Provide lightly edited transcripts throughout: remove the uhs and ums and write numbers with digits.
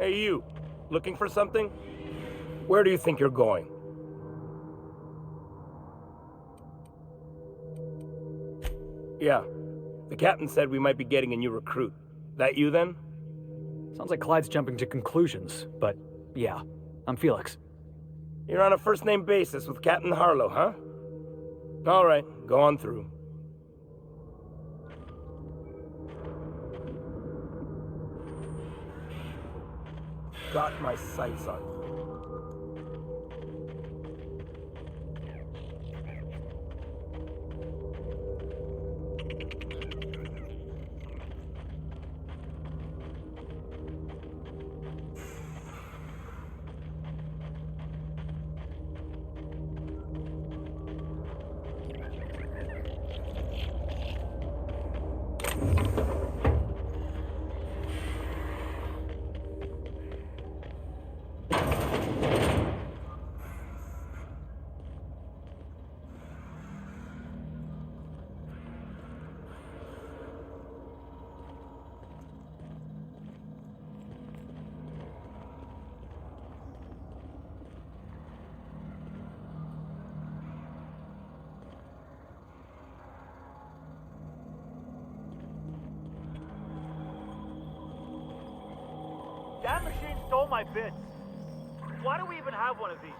Hey, you. Looking for something? Where do you think you're going? Yeah. The captain said we might be getting a new recruit. That you, then? Sounds like Clyde's jumping to conclusions, but yeah, I'm Felix. You're on a first-name basis with Captain Harlow, huh? All right, go on through. Got my sights on you. That machine stole my bits. Why do we even have one of these?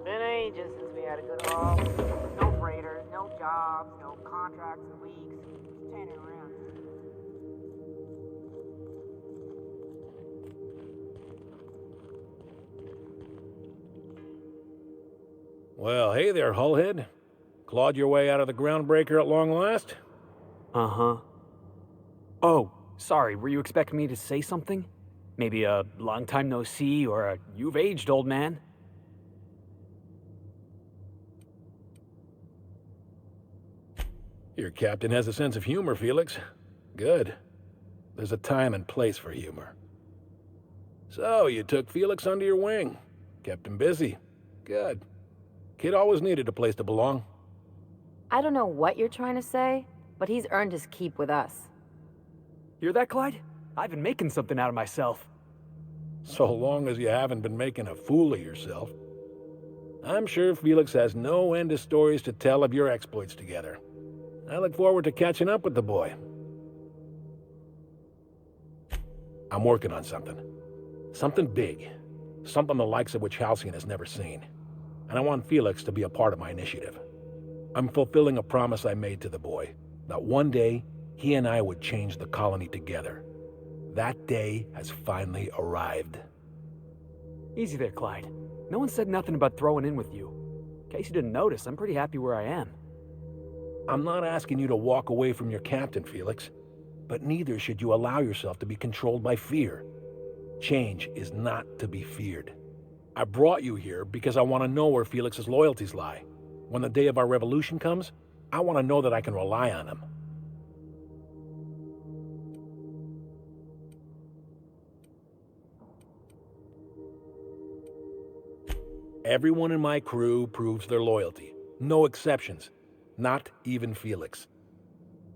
Been ages since we had a good haul. No freighters, no jobs, no contracts in weeks. Just turning around. Well, hey there, Hullhead. Clawed your way out of the groundbreaker at long last? Uh-huh. Oh, sorry, were you expecting me to say something? Maybe a long time no see or a you've aged, old man? Your captain has a sense of humor, Felix. Good. There's a time and place for humor. So, you took Felix under your wing. Kept him busy. Good. Kid always needed a place to belong. I don't know what you're trying to say, but he's earned his keep with us. Hear that, Clyde? I've been making something out of myself. So long as you haven't been making a fool of yourself. I'm sure Felix has no end of stories to tell of your exploits together. I look forward to catching up with the boy. I'm working on something. Something big. Something the likes of which Halcyon has never seen. And I want Felix to be a part of my initiative. I'm fulfilling a promise I made to the boy, that one day he and I would change the colony together. That day has finally arrived. Easy there, Clyde. No one said nothing about throwing in with you. In case you didn't notice, I'm pretty happy where I am. I'm not asking you to walk away from your captain, Felix, but neither should you allow yourself to be controlled by fear. Change is not to be feared. I brought you here because I want to know where Felix's loyalties lie. When the day of our revolution comes, I want to know that I can rely on him. Everyone in my crew proves their loyalty. No exceptions. Not even Felix.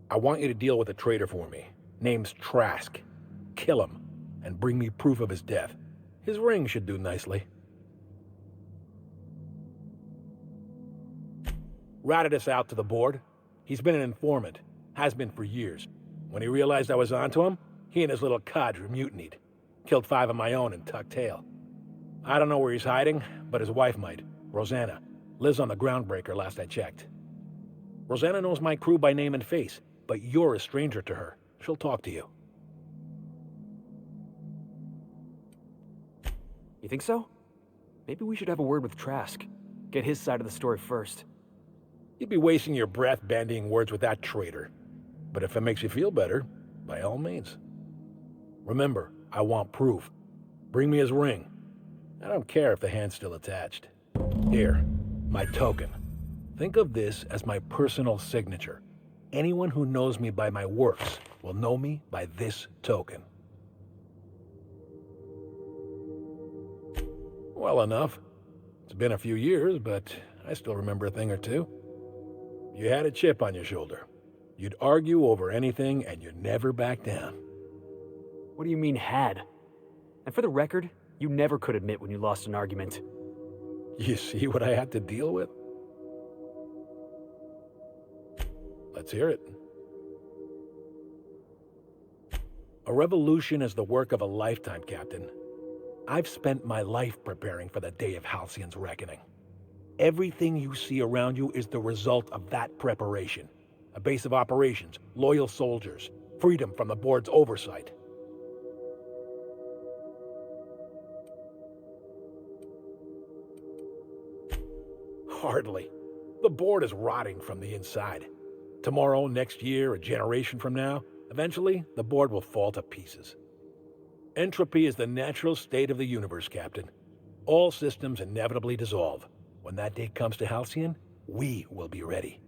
I want you to deal with a traitor for me. Name's Trask. kill him, and bring me proof of his death. His ring should do nicely. Ratted us out to the board. He's been an informant. Has been for years. When he realized I was onto him, he and his little cadre mutinied. Killed 5 of my own and tucked tail. I don't know where he's hiding, but his wife might. Rosanna. Lives on the Groundbreaker last I checked. Rosanna knows my crew by name and face, but you're a stranger to her. She'll talk to you. You think so? Maybe we should have a word with Trask. Get his side of the story first. You'd be wasting your breath bandying words with that traitor. But if it makes you feel better, by all means. Remember, I want proof. Bring me his ring. I don't care if the hand's still attached. Here, my token. Think of this as my personal signature. Anyone who knows me by my works will know me by this token. Well enough. It's been a few years, but I still remember a thing or two. You had a chip on your shoulder. You'd argue over anything and you'd never back down. What do you mean, had? And for the record, you never could admit when you lost an argument. You see what I had to deal with? Let's hear it. A revolution is the work of a lifetime, Captain. I've spent my life preparing for the day of Halcyon's reckoning. Everything you see around you is the result of that preparation. A base of operations, loyal soldiers, freedom from the board's oversight. Hardly. The board is rotting from the inside. Tomorrow, next year, a generation from now, eventually, the board will fall to pieces. Entropy is the natural state of the universe, Captain. All systems inevitably dissolve. When that day comes to Halcyon, we will be ready.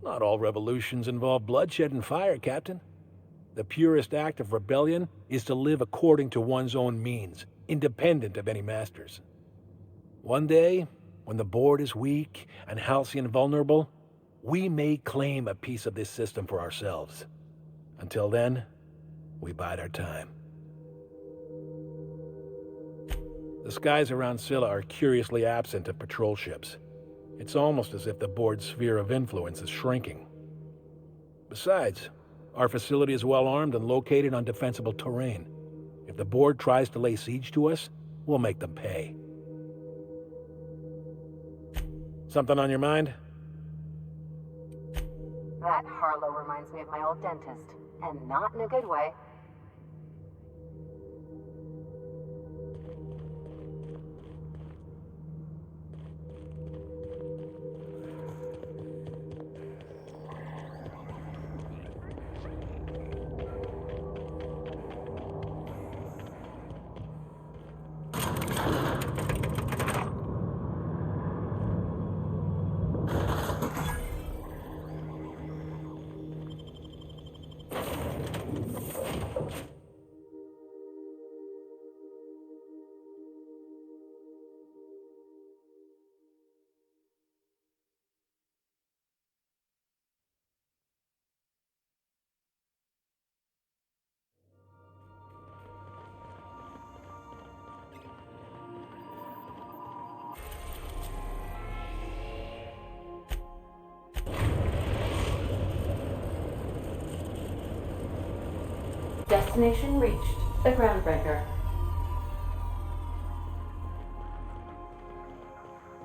Not all revolutions involve bloodshed and fire, Captain. The purest act of rebellion is to live according to one's own means, independent of any masters. One day, when the board is weak and Halcyon vulnerable, we may claim a piece of this system for ourselves. Until then, we bide our time. The skies around Scylla are curiously absent of patrol ships. It's almost as if the board's sphere of influence is shrinking. Besides, our facility is well armed and located on defensible terrain. If the board tries to lay siege to us, we'll make them pay. Something on your mind? That Harlow reminds me of my old dentist, and not in a good way. Destination reached. The Groundbreaker.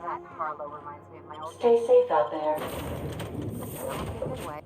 That Harlow reminds me of my old Stay safe out there. dentist, not in a good way.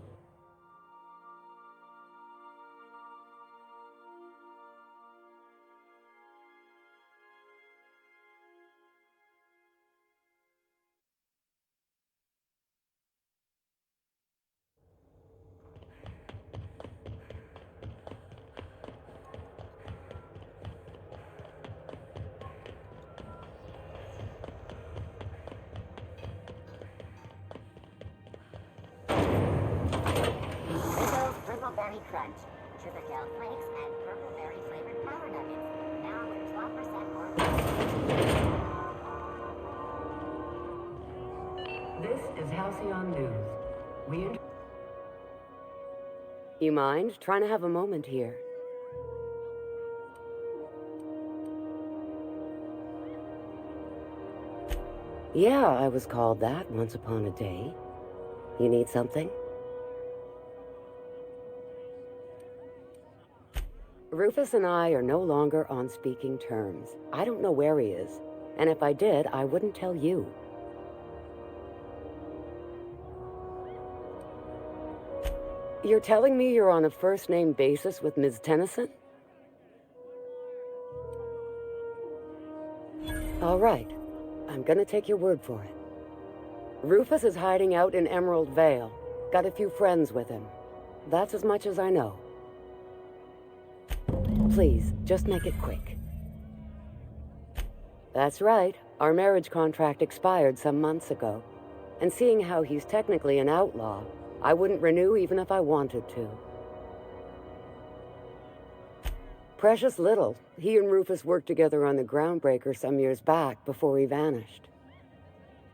Rizzo's Brimbleberry Crunch. Sugar gel flakes and purple berry flavored power nuggets. Now with 12% more. is Halcyon News. We... You mind? Trying to have a moment here. Yeah, I was called that once upon a day. You need something? Rufus and I are no longer on speaking terms. I don't know where he is, and if I did, I wouldn't tell you. You're telling me you're on a first-name basis with Ms. Tennyson? All right. I'm gonna take your word for it. Rufus is hiding out in Emerald Vale. Got a few friends with him. That's as much as I know. Please, just make it quick. That's right. Our marriage contract expired some months ago. And seeing how he's technically an outlaw, I wouldn't renew even if I wanted to. Precious little. He and Rufus worked together on the Groundbreaker some years back before he vanished.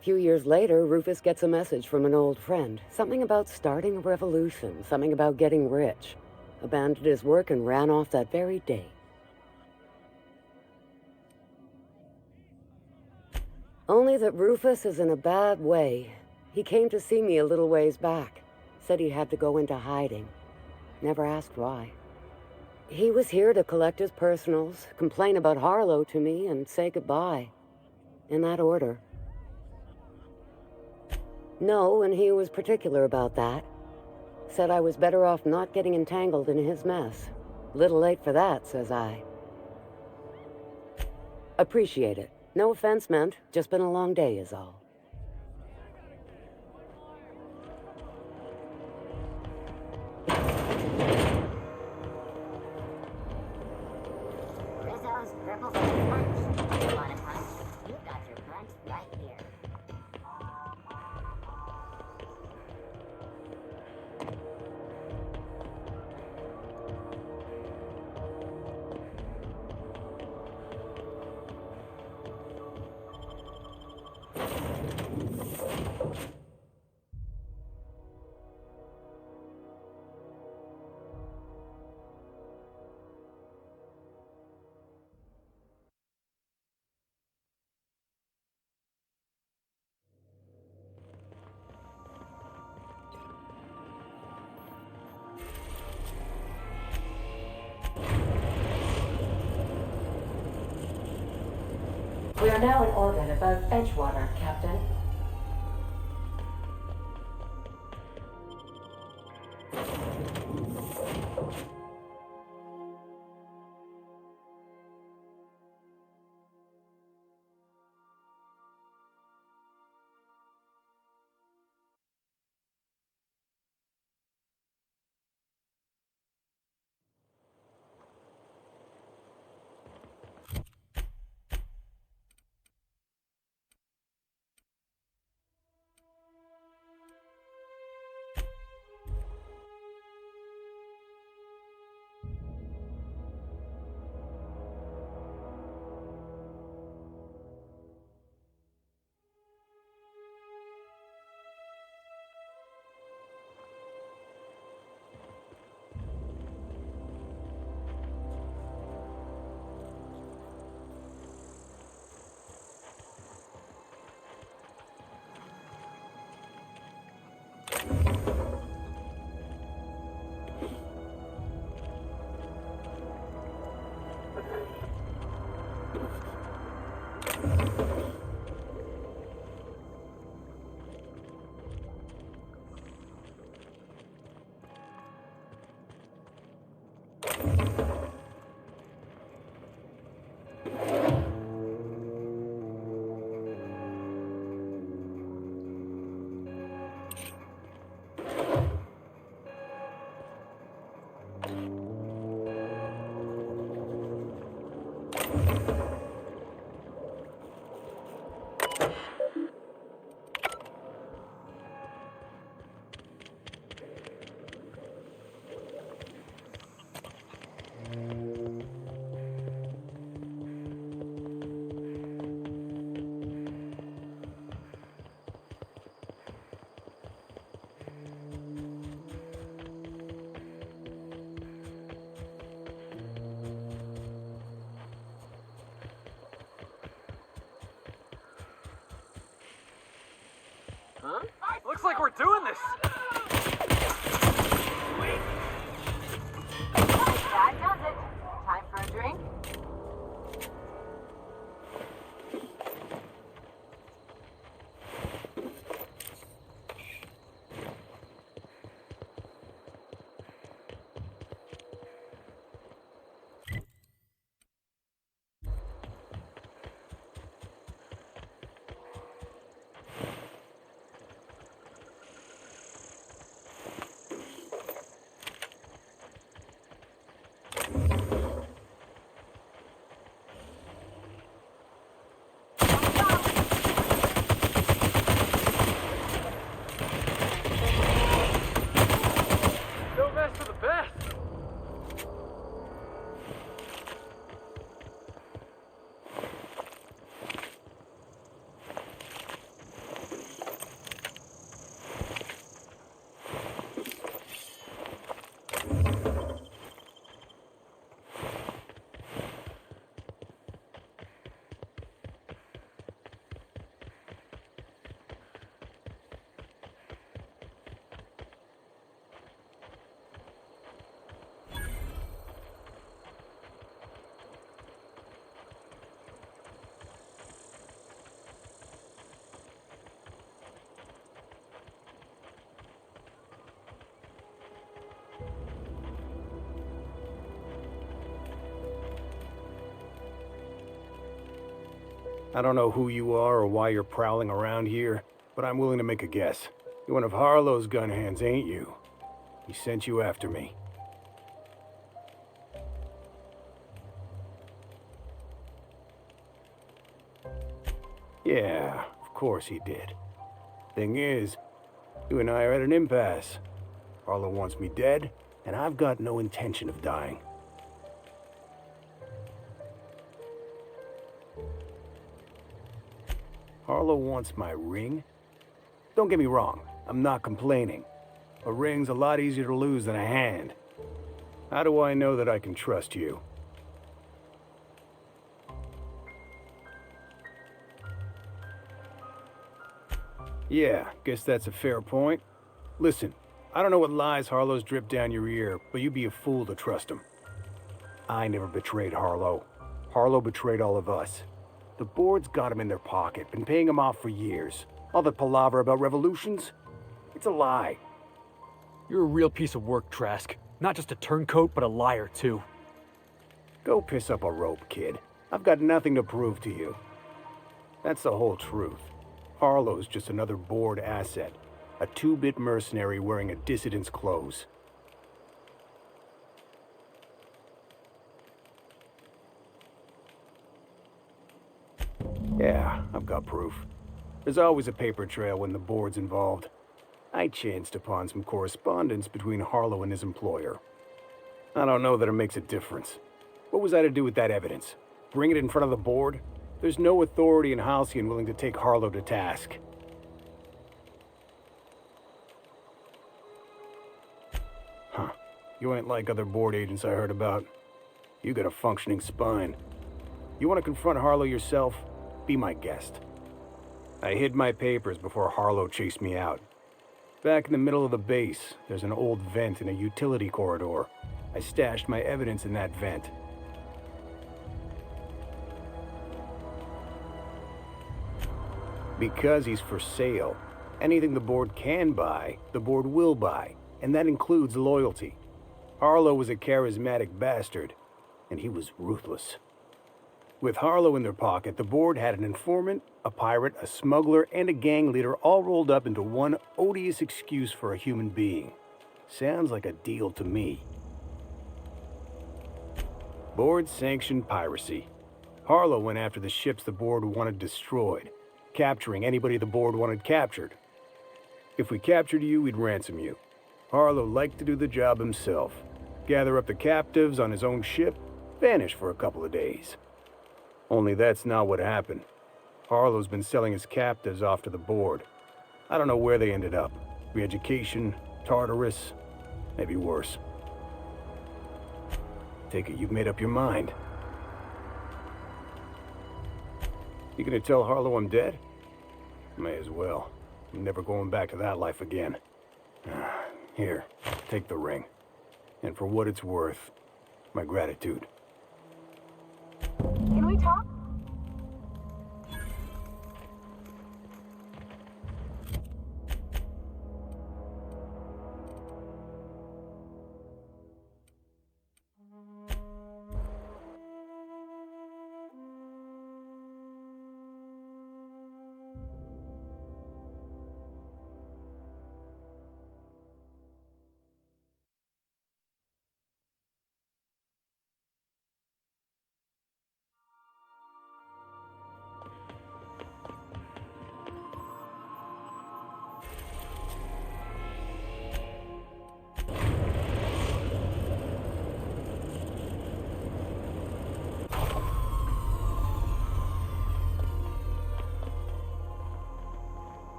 A few years later, Rufus gets a message from an old friend. Something about starting a revolution, something about getting rich. Abandoned his work and ran off that very day. Only that Rufus is in a bad way. He came to see me a little ways back. Said he had to go into hiding. Never asked why. He was here to collect his personals, complain about Harlow to me, and say goodbye. In that order. No, and he was particular about that. Said I was better off not getting entangled in his mess. Little late for that, says I. Appreciate it. No offense meant, just been a long day is all. Rizzo's Purple Face Punch. You want a punch? You got your punch right here. We are now in orbit above Edgewater, Captain. Looks like we're doing this. That does it. Time for a drink? No best for the best. I don't know who you are or why you're prowling around here, but I'm willing to make a guess. You're one of Harlow's gun hands, ain't you? He sent you after me. Yeah, of course he did. Thing is, you and I are at an impasse. Harlow wants me dead, and I've got no intention of dying. Harlow wants my ring? Don't get me wrong, I'm not complaining. A ring's a lot easier to lose than a hand. How do I know that I can trust you? Yeah, guess that's a fair point. Listen, I don't know what lies Harlow's dripped down your ear, but you'd be a fool to trust him. I never betrayed Harlow. Harlow betrayed all of us. The board's got him in their pocket, been paying him off for years. All that palaver about revolutions? It's a lie. You're a real piece of work, Trask. Not just a turncoat, but a liar, too. Go piss up a rope, kid. I've got nothing to prove to you. That's the whole truth. Harlow's just another board asset. A two-bit mercenary wearing a dissident's clothes. Yeah, I've got proof. There's always a paper trail when the board's involved. I chanced upon some correspondence between Harlow and his employer. I don't know that it makes a difference. What was I to do with that evidence? Bring it in front of the board? There's no authority in Halcyon willing to take Harlow to task. Huh. You ain't like other board agents I heard about. You got a functioning spine. You want to confront Harlow yourself? Be my guest. I hid my papers before Harlow chased me out. Back in the middle of the base, there's an old vent in a utility corridor. I stashed my evidence in that vent. Because he's for sale. Anything the board can buy, the board will buy, and that includes loyalty. Harlow was a charismatic bastard, and he was ruthless. With Harlow in their pocket, the board had an informant, a pirate, a smuggler, and a gang leader all rolled up into one odious excuse for a human being. Sounds like a deal to me. Board-sanctioned piracy. Harlow went after the ships the board wanted destroyed, capturing anybody the board wanted captured. If we captured you, we'd ransom you. Harlow liked to do the job himself. Gather up the captives on his own ship, vanish for a couple of days. Only that's not what happened. Harlow's been selling his captives off to the board. I don't know where they ended up. Re-education, Tartarus, maybe worse. Take it you've made up your mind. You gonna tell Harlow I'm dead? May as well. I'm never going back to that life again. Here, take the ring. And for what it's worth, my gratitude. Can we talk?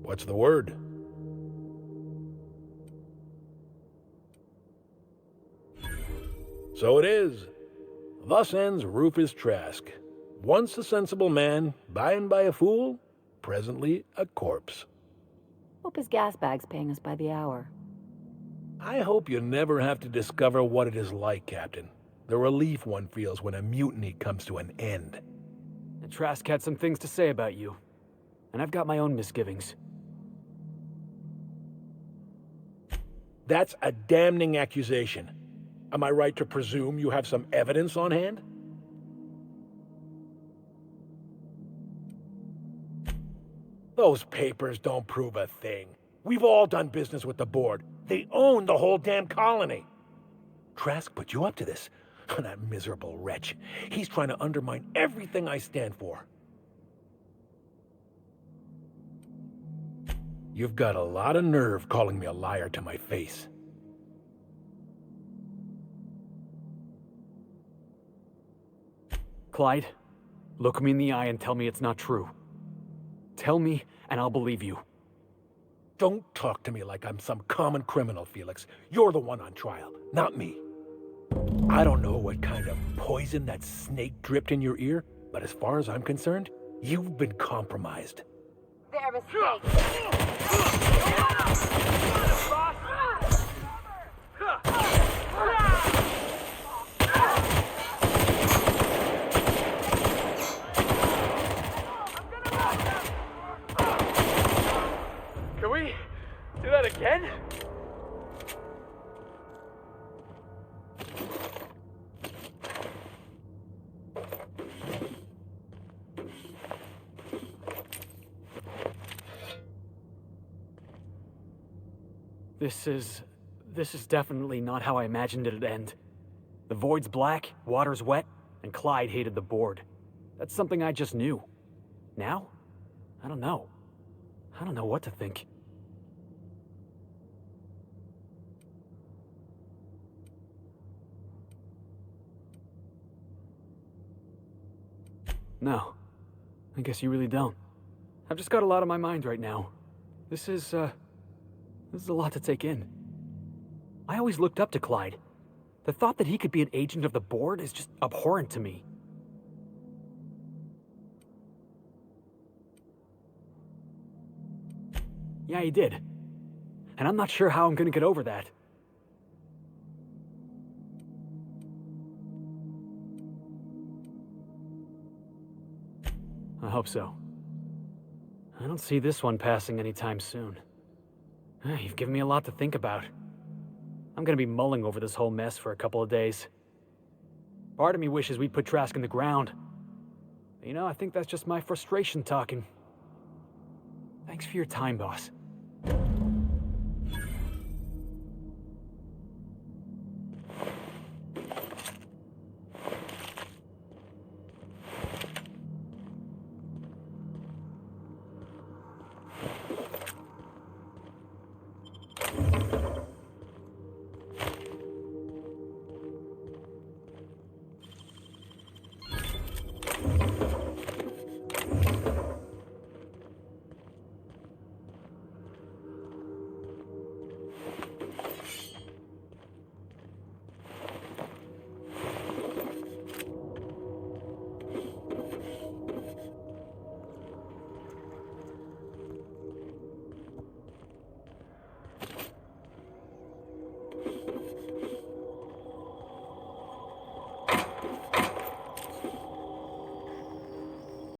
What's the word? So it is. Thus ends Rufus Trask. Once a sensible man, by and by a fool, presently a corpse. Hope his gas bag's paying us by the hour. I hope you never have to discover what it is like, Captain. The relief one feels when a mutiny comes to an end. And Trask had some things to say about you. And I've got my own misgivings. That's a damning accusation. Am I right to presume you have some evidence on hand? Those papers don't prove a thing. We've all done business with the board. They own the whole damn colony. Trask put you up to this. That miserable wretch. He's trying to undermine everything I stand for. You've got a lot of nerve calling me a liar to my face. Clyde, look me in the eye and tell me it's not true. Tell me, and I'll believe you. Don't talk to me like I'm some common criminal, Felix. You're the one on trial, not me. I don't know what kind of poison that snake dripped in your ear, but as far as I'm concerned, you've been compromised. They're mistakes. Can we do that again? This is definitely not how I imagined it'd end. The void's black, water's wet, and Clyde hated the board. That's something I just knew. Now? I don't know. I don't know what to think. No. I guess you really don't. I've just got a lot on my mind right now. This is a lot to take in. I always looked up to Clyde. The thought that he could be an agent of the board is just abhorrent to me. Yeah, he did. And I'm not sure how I'm gonna get over that. I hope so. I don't see this one passing anytime soon. You've given me a lot to think about. I'm gonna be mulling over this whole mess for a couple of days. Part of me wishes we'd put Trask in the ground. But, you know, I think that's just my frustration talking. Thanks for your time, boss.